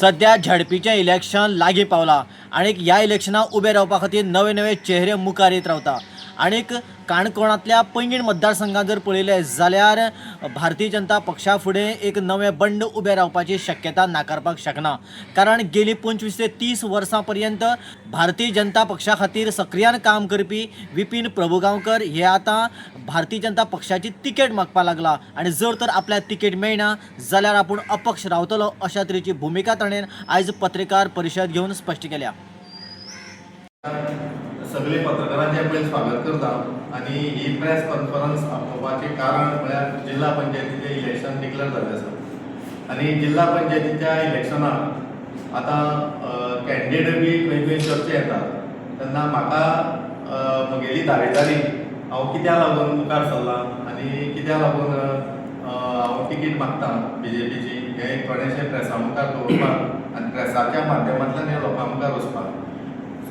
सध्या झडपीचें इलेक्शन लागीं पावलां आनीक ह्या इलेक्शनाक उबे रावपा खातीर नवे नवे चेहरे मुखार येत रावता। आनीक काणकोणांतल्या पैंगीण मतदारसंघात जर पळयलें जाल्यार भारतीय जनता पक्षा फुडें एक नवें बंड उबें रावपाची शक्यता नाकारपाक शकना, कारण गेलीं 25 ते 30 वर्सां पर्यंत भारतीय जनता पक्षा खातीर सक्रियान काम करपी विपीन प्रभुगांवकर हे आतां भारतीय जनता पक्षाची तिकेट मागपाक लागला आनी जर तर आपल्याक तिकेट मेळना जाल्यार आपूण अपक्ष रावतलो अशा तरेची भुमिका ताणें आयज पत्रकार परिशद घेवन स्पश्ट केल्या। सगळे पत्रकारांचे पयलीं स्वागत करता आनी ही प्रेस कॉन्फरन्स आपोवपाचें कारण म्हळ्यार जिल्हा पंचायतीचें इलेक्शन डिक्लेअर जाल्लें आसा आनी जिल्हा पंचायतीच्या इलेक्शनाक आतां कॅन्डिडेट बी खंय खंय चर्चे येतात तेन्ना म्हाका म्हगेली दावेदारी हांव कित्याक लागून मुखार सरलां आनी कित्याक लागून हांव तिकीट मागतां BJPची हें थोडेंशें प्रेसा मुखार दवरपाक आनी प्रेसाच्या माध्यमांतल्यान ह्या लोकां मुखार वचपाक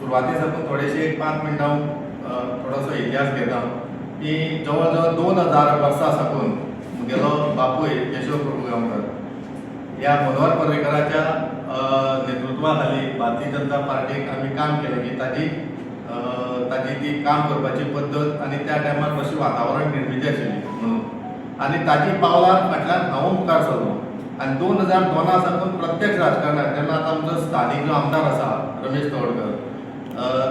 सुरवाती साकून थोडेशे 5 मिनटां थोडोसो इतिहास घेता की जवळ जवळ 2000 वर्सां साकून म्हगेलो बापूय केशव प्रभुगांवकर ह्या मनोहर पर्रीकराच्या नेतृत्वा खाली भारतीय जनता पार्टीक आमी काम केलें की ताजी ती काम करपाची पद्दत आनी त्या टायमार कशें वातावरण निर्मिती आशिल्ली म्हणून आनी ताजी पावलां फाटल्यान हांव मुखार सरलो आनी 2002 साकून प्रत्यक्ष राजकारणांत जेन्ना आतां आमचो स्थानीक जो आमदार आसा रमेश तवडकर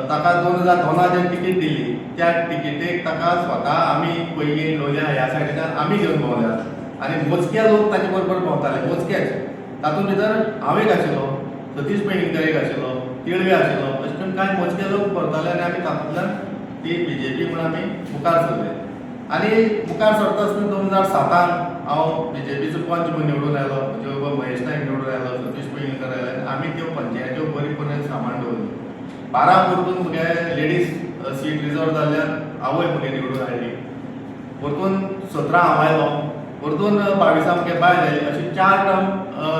ताका 2002 जेन्ना तिकीट दिली त्या तिकेटीक ताका स्वता आमी पैंगीण लोलयां ह्या सायडीच्यान आमी घेवन भोंवल्यात आनी मोजके लोक ताचे बरोबर भोंवताले मोजकेच तातूंत भितर हांव एक आशिल्लो सतीश पैंगीणकर एक आशिल्लो तिळवे आशिल्लो अशें करून कांय मोजके लोक भरताले आनी आमी तातूंतल्यान ती BJP म्हणून आमी मुखार सरले आनी मुखार सरता आसतना 2007 हांव BJPचो पंच म्हणून निवडून आयलो म्हजे बाबा महेश नायक निवडून आयलो सतीश पैंगीणकर आयले आनी आमी त्यो पंचायत्यो बरेपणान सांबाळून दवरल्यो 12 परतून म्हगे लेडीज सीट रिजर्व जाल्ल्यान आवय म्हगे निवडून आयली परतून 17 हांव आयलो परतून 22 म्हगे बायल आयली अशी 4 टर्म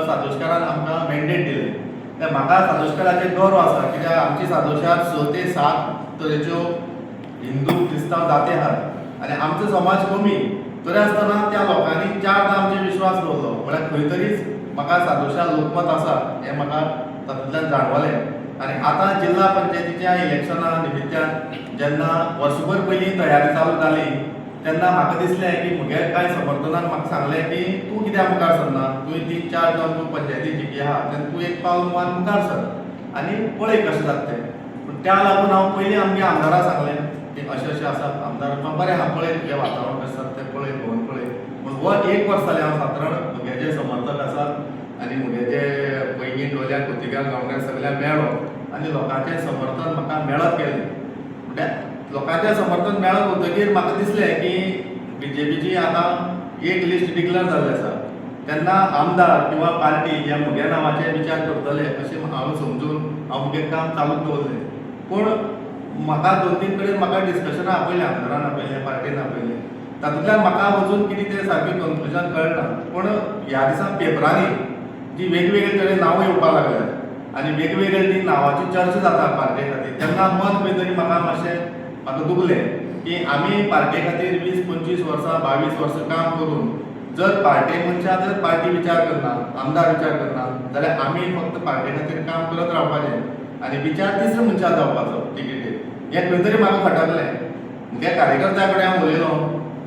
सादोशकारान आमकां मॅन्डेट दिलें ते म्हाका सादोशकाराचेर गर्व आसा कित्याक आमची सादोशार 6 ते 7 तरेच्यो हिंदू क्रिस्तांव जाती आसात आनी आमचो समाज कमी तरी आसतना त्या लोकांनी 4दां आमचेर विश्वास दवरलो म्हळ्यार खंय तरीच म्हाका सादोशार लोकमत आसा हें म्हाका तातूंतल्यान जाणवलें आनी आतां जिल्हा पंचायतीच्या इलेक्शना निमित्यान जेन्ना वर्सभर पयलीं तयारी चालू जाली तेन्ना म्हाका दिसलें की म्हगे कांय समर्थनान म्हाका सांगलें की तूं कित्याक मुखार सरना तुवें 3-4 टर्म तूं पंचायती जिखली आहा तेन्ना तूं एक पावल मान मुखार सर आनी पळय कशें जाता तें पूण त्या लागून हांव पयलीं आमगे आमदाराक सांगलें की अशें आसा आमदार म्हाका बरें आहा पळय तुजें वातावरण कशें जाता तें पळय भोंवन पळय पूण हो 1 वर्स जालें हांव सादारण म्हगे जे समर्थक आसात आनी म्हगे जे पैंगीण लोलयां खोतिगांव गांवकार सगळ्यांक मेळ्ळो आनी लोकांचें समर्थन म्हाका मेळत गेलें म्हणल्यार लोकांचें समर्थन मेळत वतकीर म्हाका दिसलें की BJPची आतां एक लिस्ट डिक्लेअर जाल्ली आसा तेन्ना आमदार किंवा पार्टी ह्या म्हज्या नांवाचेर विचार करतले अशें हांव समजून हांव म्हजें काम चालूच दवरलें पूण म्हाका 2-3 कडेन म्हाका डिस्कशनां आपयलें आमदारान आपयलें पार्टीन आपयलें तातूंतल्यान म्हाका अजून कितें तें सारकें कन्क्लुजन कळना पूण ह्या दिसा पेपरांनी जी वेगवेगळे तरेन नांवां येवपाक लागल्यात आनी वेगवेगळे ती नांवाची चर्चा जाता पार्टी खातीर तेन्ना मन खंय तरी म्हाका मातशें म्हाका दुखलें की आमी पार्टी खातीर 20-25 वर्सां 22 वर्सां काम करून जर पार्टी मनशां जर पार्टी विचार करना आमदार विचार करना जाल्यार आमी फक्त पार्टी खातीर काम करत रावपाचें आनी विचार तिसऱ्या मनशाक जावपाचो तिकेटीर हें खंय तरी म्हाका खटकलें म्हज्या कार्यकर्त्या कडेन हांव उलयलो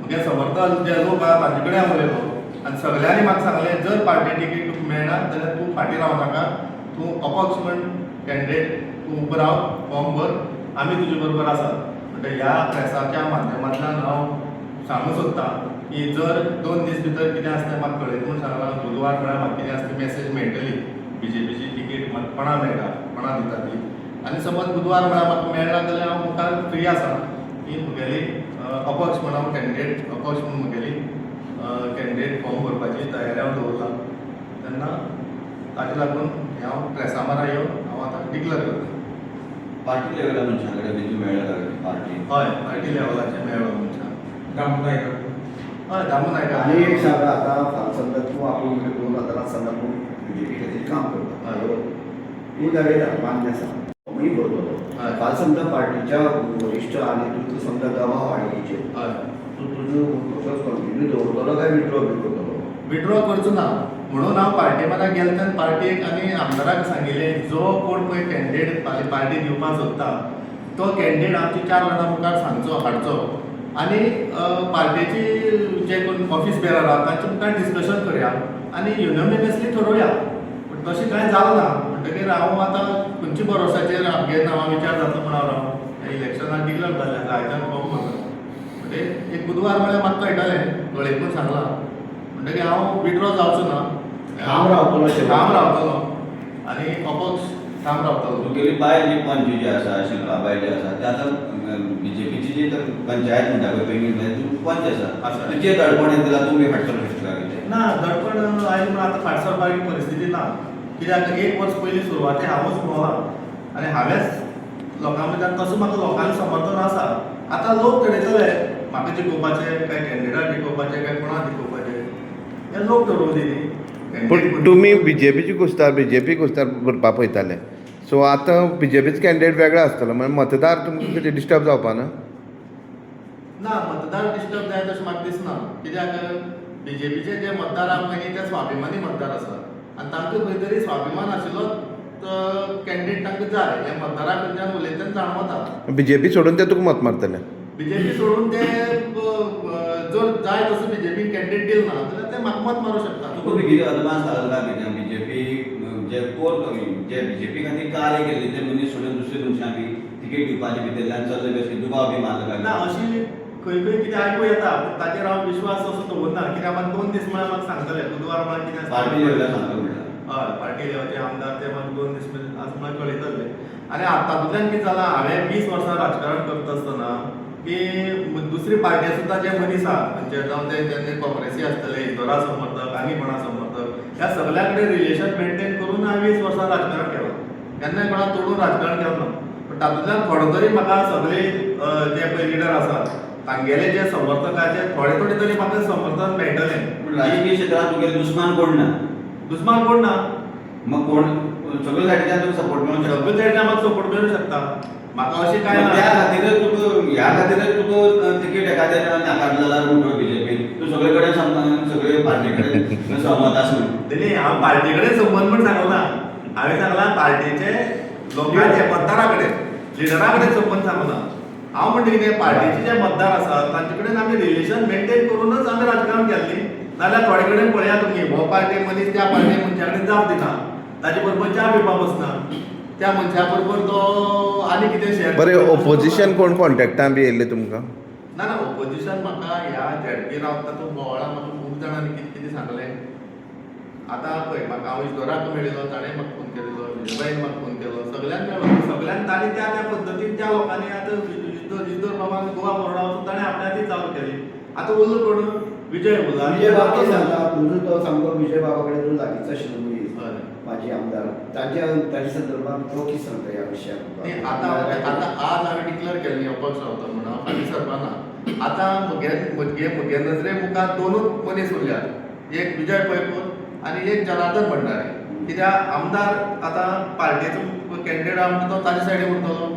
म्हजे समर्थक जे लोक आहा तांचे कडेन हांव उलयलो आनी सगळ्यांनी म्हाका सांगलें जर पार्टी तिकेट तुका मेळना जाल्यार तूं फाटीं रावं नाका तूं अपक्ष म्हण कॅन्डिडेट तूं उबो राव फॉर्म भर आमी तुजे बरोबर आसा म्हणटकीर ह्या प्रेसाच्या माध्यमांतल्यान हांव सांगूंक सोदतां की जर 2 दीस भितर कितें आसता म्हाका कळयत म्हूण सांगलां बुधवार म्हळ्यार म्हाका कितें आसता मेसेज मेळटली BJPची तिकेट म्हाका कोणा मेळटा कोणा दिता ती आनी समज बुधवार म्हळ्यार म्हाका मेळना जाल्यार हांव मुखार फ्री आसा की म्हगेली अपक्ष म्हूण हांव कॅन्डिडेट अपक्ष म्हूण म्हगेली कॅन्डिडेट फॉर्म भरपाची तयारी हांव दवरलां तेन्ना ताजे लागून हांव प्रेसा मारा येवन हांव आतां डिक्लेअर करतां पार्टी लेवला मनशां कडेन बी मेळ्ळा पार्टी हय पार्टी लेवलाचेर मेळ्ळो मनशां दामू नायक हय दामू नायक आनी एक सांगा आतां फाल समजा तूं आपूण 2017 साला तूं BJP खातीर काम करता तूं दाखयता मान्य आसा मी बरोबर हय फाल समजा पार्टीच्या वरिश्ठ आनी तूं समजा दबाव हाडीचेर हय तूं तुजो प्रोसेस कंटिन्यू दवरतलो काय विड्रॉ बी करतलो विड्रॉ करचो ना म्हणून हांव पार्टी मनाक गेले तेन्ना पार्टीक आनी आमदाराक सांगिल्लें जो कोण पळय कॅन्डिडेट पार्टी दिवपाक सोदता तो कॅन्डिडेट आमची 4 जाणां मुखार सांगचो हाडचो आनी पार्टीची जे कोण ऑफिस बेरर आहा तांचे मुखार डिस्कशन करया आनी युनोमिनियसली थारोवया. पूण तशें कांय जालें ना. म्हणटकीर हांव आतां खंयच्या भरोशाचेर आमगे नांवां विचार जाता म्हण हांव इलेक्शनाक डिक्लेअर जालें आतां आयच्यान फॉर्म भरलो. म्हणजे एक बुधवार म्हळ्यार म्हाका कळटालें गळेकून सांगलां म्हणटकीर हांव विड्रॉ जावचो ना. ठाम रावतलो ठाम रावतलो आनी अपक्ष ठाम रावतलो. तुगेली बायल जी पंच जी आसा शिल्पा बायल जी आसा ते आतां बीजेपीची जी तर पंचायत म्हणटा पळय पेंगीण पंच आसा तुजे दडपण दिला तुमी फाटसर कितें ना दडपण आयज म्हण आतां फाट सरपाची परिस्थिती ना. कित्याक 1 वर्स पयलीं सुरवातेक हांवूच भोंवला आनी हांवेंच लोकां भितर तसो म्हाका लोकांचें समर्थन आसा. आतां लोक थरयतले म्हाका जिखोवपाचें काय कॅन्डिडेट जिखोवपाचें काय कोणाक जिखोवपाचें हें लोक थारोवली न्ही. पूण तुमी बीजेपीची कुस्तार भरपा पळयताले सो आतां बीजेपीचो कॅन्डिडेट वेगळो आसतलो म्हणजे मतदार तुमकां डिस्टर्ब जावपा ना. ना मतदार डिस्टर्ब जाय तशें म्हाका दिसना. कित्याक बीजेपीचे जे मतदार आहा पळय ते स्वाभिमानी मतदार आसा आनी तांकां खंय तरी स्वाभिमान आशिल्लो कॅन्डिडेट तांकां जाय हे मतदारा कडच्यान उलयतना जाणवता. बीजेपी सोडून ते तुका मत मारतले. बीजेपी सोडून ते जर जाय तसो बीजेपी कॅन्डिडेट दिल ना जाल्यार ते म्हाका मत मारूं शकता. तुका बी कितें अदमास लागला बीजेपी जे कोर जे बीजेपी खातीर कार्य केल्ले ते मनीस सोडून दुसऱ्या मनशांक तिकेट दिवपाचे भितरल्यान चल्ले कशें दुबाव बी मारला ना अशी खंय खंय कितें आयकूं येता पूण ताचेर हांव विश्वास असो दवरना. कित्याक म्हाका 2 दीस म्हळ्यार म्हाका सांगतले बुधवार म्हळ्यार कितें पार्टी लेवलार सांगता म्हणटा. हय पार्टी लेवलचे आमदार ते म्हाका 2 दीस आज म्हाका कळयतले. आनी तातूंतल्यान कितें जालां हांवें 20 वर्सां राजकारण करता आसतना की दुसरी पार्टी सुद्दां जे मनीस आहा म्हणजे जावं ते काँग्रेसी आसतले इतरा समर्थक आनी कोणा समर्थक ह्या सगळ्या कडेन रिलेशन मेंटेन करून हांवें 20 वर्सां राजकारण केलां. केन्नाय कोणाक तोडून राजकारण केलें ना. पूण तातूंतल्यान थोडो तरी म्हाका सगळे जे पळय लिडर आसात तांगेले जे समर्थकाचे थोडे तरी म्हाका समर्थन मेळटलें. पूण राजकीय क्षेत्रांत तुगेले दुस्मान कोण ना. दुस्मान कोण ना. मग कोण सगळे सायडीच्यान तुका सपोर्ट मेळूंक शकता. सगळे सायडीन म्हाका सपोर्ट मेळूं शकता. म्हाका अशें कांय त्या ना. खातीरच तुका ह्या खातीरच तुका तिकेट एखाद्या नाकारलो जाल्यार म्हणटलो बीजेपी तूं सगळे कडेन सगळे पार्टी कडेन सहमत आसा म्हणून. न्ही हांव पार्टी कडेन संबंद म्हण सांगलो ना. हांवें सांगलां पार्टीचे लोकांचे मतदारा कडेन लिडरा कडेन संबंद सांगलो ना. हांव म्हणटा कितें पार्टीचे जे मतदार आसात तांचे कडेन आमी रिलेशन मेंटेन करूनच आमी राजकारण केल्ली. नाल्यार थोडे कडेन पळया तुमी हो पार्टी मनीस त्या पार्टी मनशा कडेन जाप दिना ताचे बरोबर च्या पिवपाक बसना त्या मनशा बरोबर तो आनी कितें शेअर. बरें ओपोजिशन कोण कॉन्टेक्टां बी येयल्ले तुमकां. ना ना ओपोजिशन म्हाका ह्या झेडपी रावता तो बोवाळा म्हाका खूब जाणांनी कितें कितें सांगलें. आतां पळय म्हाका हांव इश्वराक मेळिल्लो ताणें म्हाका फोन केल्लो विजयबाईन म्हाका फोन केल्लो सगळ्यांक मेळ्ळो. सगळ्यांक ताणें त्या त्या पद्दतीन त्या लोकांनी आतां इजोर बाबान गोवा बोर्डा वचून ताणें आपल्या ती चालू केली. आतां उरलो कोण विजय उरला. विजय बाबा सांगता तुजो तो सामको विजय बाबा कडेन तूं लागींचो आशिल्लो मनीस हय. माजी आमदार ताच्या संदर्भात तो कितें सांगता ह्या न्ही, विशयाक. आतां आज हांवें डिक्लेअर केलें न्ही अपक्ष रावता म्हणून हांव फाटीं सरपाना. आतां म्हगे नजरे मुखार 2 मनीस उरल्यात. एक विजय पैपूर आनी एक जनार्दन भंडारी. कित्याक आमदार आतां पार्टीचो कॅन्डिडेट आहा म्हणटा तो ताचे सायडीन उरतलो.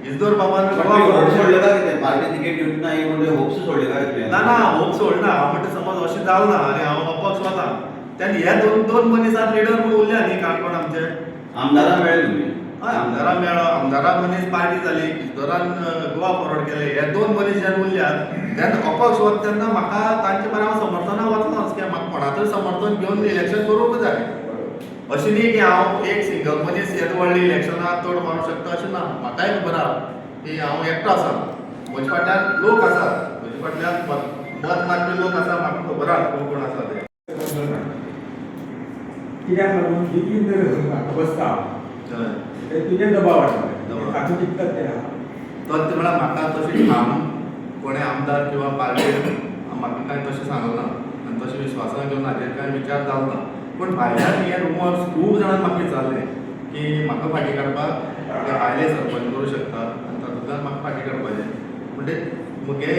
इजदोर बाबान सोडले काय कितें पार्टी तिकेट दिवंक ना म्हणजे होप्स सोडले काय कितें. ना ना होप सोडना. हांव म्हणटा समज अशें जालें ना आनी हांव अपक्ष वता तेन्ना हे 2 मनीसात लिडर म्हूण उरल्या न्ही काणकोण आमचे. आमदारां मेळ्ळे तुमी. हय आमदारां मेळ्ळो. आमदाराक मनीस पार्टी जाली इजदोरान गोवा फॉरवर्ड केले. हे 2 मनीस जेन्ना उरल्यात तेन्ना अपक्ष वता तेन्ना म्हाका तांचे बरें हांव समर्थनाक वचनाच कित्याक म्हाका कोणाचें समर्थन घेवन इलेक्शन करूंक जाय. अशें न्ही की हांव एक सिंगल मनीस येद व्हडली इलेक्शनाक चड मारूंक शकता अशें ना. म्हाकाय खबर आहा की हांव एकटो आसा. म्हजे फाटल्यान लोक आसात. म्हजे फाटल्यान मत मारपी लोक आसा. म्हाका खबर आहा कोण कोण आसा ते. कित्याक लागून बेगीन जर म्हाका बसता हय. ते तुजे दबाव हाडटा. दबाव. तातूंत चिंततात ते आहा. तो म्हळ्यार म्हाका तशी ठाम कोणें आमदार किंवा पार्टी म्हाका कांय तशें सांगलें ना आनी तशें विश्वासान घेवन हाजेर कांय विचार जालो ना. पूण भायल्यान हे रुमर्स खूब जाणांक म्हाका विचारले की म्हाका फाटीं काडपाक ते आयले सरपंच करूं शकता आनी तातूंतल्यान म्हाका फाटीं काडपाचें. म्हणजे म्हगे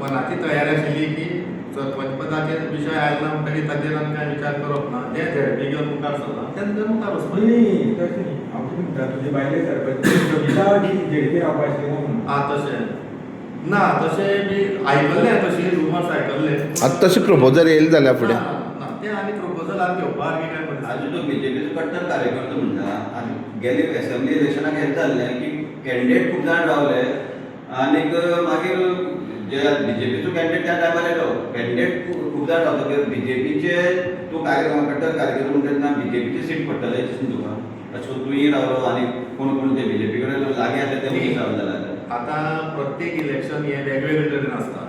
मनाची तयारी आशिल्ली की सरपंच पदाचे विशय आयला ना म्हणटकीर ताचेर आमी कांय विचार करप ना. जे झेडपी घेवन मुखार सरला तेन्ना मुखार वचपाचें. न्ही तशें न्ही. हांव कितें म्हणटा तुजे बायले सरपंच सविता जी झेडपी रावपा आशिल्ली म्हणून. तशें ना तशें बी आयकल्लें तशी रुमर्स आयकल्ले. आतां तशें प्रपोजल येयले जाल्यार फुडें. ना ते आनी प्रपोजल आज घेवपाक की काय परिस्थिती? आज जो बीजेपीचो कट्टर कार्यकर्तो म्हणटा आज गेले असेंब्ली इलेक्शनाक हें जाल्लें की कॅन्डिडेट खूब जाण रावले आनीक मागीर जे बीजेपीचो कॅन्डिडेट त्या टायमार येयलो कॅन्डिडेट खूब जाण रावतकीर बीजेपीचे तूं कट्टर कार्यकर्तो म्हणटा तेन्ना बीजेपीची सीट पडटलें दिसून तुका अशें तुयी रावलो आनी कोण कोण ते बीजेपी कडेन लागीं आसले ते मनीस रावले जाल्यार आता प्रत्येक इलेक्शन हे वेगवेगळे तरेन आसता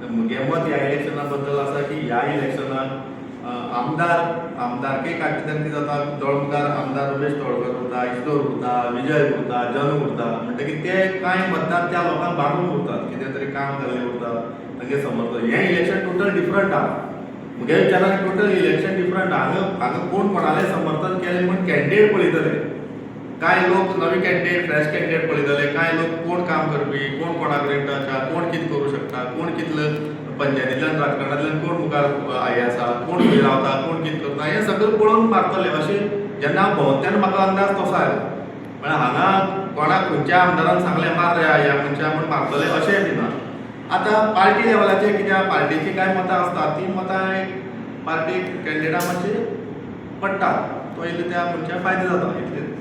म्हगे मत ह्या इलेक्शना बद्दल आसा की ह्या इलेक्शनाक आमदारके खातीर कितें जाता तळमगार आमदार रमेश तळकर उरता इश्दोर उरता विजय उरता जन उरता म्हणटकीर ते कांय मतदार त्या लोकांक बांदून उरतात कितें तरी काम जाल्लें उरता तांगे समर्थन हें इलेक्शन टोटल डिफरंट आहा म्हगे विचारान टोटल इलेक्शन डिफरंट हांगा कोण कोणालें समर्थन केलें म्हण कॅन्डिडेट पळयतले कांय लोक नवे कॅन्डिडेट फ्रेश कॅन्डिडेट पळयतले कांय लोक कोण काम करपी कोण कोणा कडेन टच आहा कोण कितें करूं शकता कोण कितलें पंचायतींतल्यान राजकारणांतल्यान कोण मुखार हे आसा कोण खंय रावता कोण कितें करता हें सगळें पळोवन मारतले अशें जेन्ना हांव भोंवत्यान म्हाका अंदाज तसो आयलो म्हळ्यार हांगा कोणाक खंयच्या आमदारान सांगलें मार रे ह्या मनशा म्हण मारतले अशेंय बी ना आतां पार्टी लेवलाचेर कित्याक पार्टीची कांय मतां आसता ती मतां पार्टी कॅन्डिडेटा मातशी पडटा तो इल्लो त्या मनशाक फायदो जाता इतलें